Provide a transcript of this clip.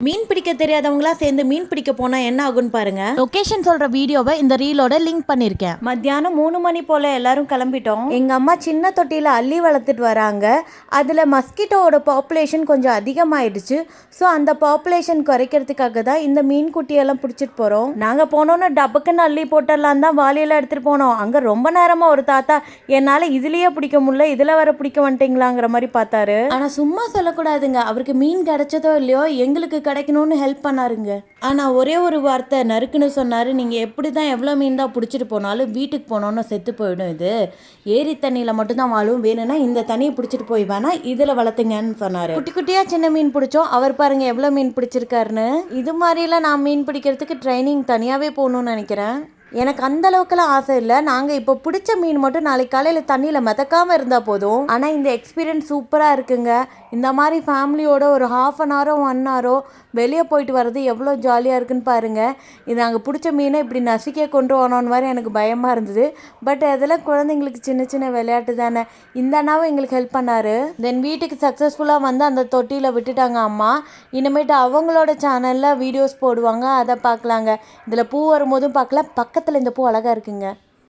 மீன் பிடிக்க தெரியாதவங்களா சேர்ந்து மீன் பிடிக்க போனா என்ன ஆகும்னு பாருங்க. லொகேஷன் சொல்ற வீடியோவை இந்த ரீலோட லிங்க் பண்ணிருக்கேன். மத்தியானம் 3 மணி போல எல்லாரும் கிளம்பிட்டோம். எங்க அம்மா சின்ன தொட்டியில அள்ளி வளர்த்துட்டு வராங்க. அதுல மஸ்கிட்டோட பாப்புலேஷன் கொஞ்சம் அதிகமாயிடுச்சு. ஸோ அந்த பாப்புலேஷன் குறைக்கிறதுக்காக தான் இந்த மீன் குட்டியெல்லாம் பிடிச்சிட்டு போறோம். நாங்க போனோன்னு டபுக்குன்னு அள்ளி போட்டுடலாம் தான் வாளியெல்லாம் எடுத்துட்டு போனோம். அங்க ரொம்ப நேரமா ஒரு தாத்தா என்னால இதுலயே பிடிக்க முடியல, இதுல வர பிடிக்க வந்துட்டீங்களாங்கிற மாதிரி பார்த்தாரு. ஆனா சும்மா சொல்லக்கூடாதுங்க, அவருக்கு மீன் கிடைச்சதோ இல்லையோ எங்களுக்கு கிடைக்கணும்னு ஹெல்ப் பண்ணாருங்க. ஆனால் ஒரே ஒரு வார்த்தை நறுக்குன்னு சொன்னார், நீங்கள் எப்படி தான் எவ்வளோ மீன் தான் பிடிச்சிட்டு போனாலும் வீட்டுக்கு போனோன்னு செத்து போயிடும். இது ஏரி தண்ணியில் மட்டும்தான் வாழும், வேணும்னா இந்த தண்ணியை பிடிச்சிட்டு போய் வேணா இதில் வளர்த்துங்கன்னு சொன்னார். குட்டி குட்டியாக சின்ன மீன் பிடிச்சோம். அவர் பாருங்கள் எவ்வளோ மீன் பிடிச்சிருக்காருன்னு. இது மாதிரிலாம் நான் மீன் பிடிக்கிறதுக்கு ட்ரைனிங் தனியாகவே போகணுன்னு நினைக்கிறேன். எனக்கு அந்த அளவுக்குலாம் ஆசை இல்லை. நாங்கள் இப்போ பிடிச்ச மீன் மட்டும் நாளைக்கு காலையில் தண்ணியில் மிதக்காமல் இருந்தால் போதும். ஆனால் இந்த எக்ஸ்பீரியன்ஸ் சூப்பராக இருக்குங்க. இந்த மாதிரி ஃபேமிலியோட ஒரு 1/2 hour 1 hour வெளியே போயிட்டு வர்றது எவ்வளோ ஜாலியாக இருக்குன்னு பாருங்கள். இது நாங்கள் பிடிச்ச மீனை இப்படி நசுக்கே கொண்டு போனோன்னு மாதிரி எனக்கு பயமாக இருந்தது. பட் அதெல்லாம் குழந்தைங்களுக்கு சின்ன சின்ன விளையாட்டு தானே. இந்த அண்ணாவும் எங்களுக்கு ஹெல்ப் பண்ணார். தென் வீட்டுக்கு சக்ஸஸ்ஃபுல்லாக வந்து அந்த தொட்டியில் விட்டுட்டாங்க அம்மா. இனிமேட்டு அவங்களோட சேனலில் வீடியோஸ் போடுவாங்க, அதை பார்க்கலாங்க. இதில் பூ வரும்போதும் பார்க்கலாம். பக்கத்தில் இந்த பூ அழகாக இருக்குங்க.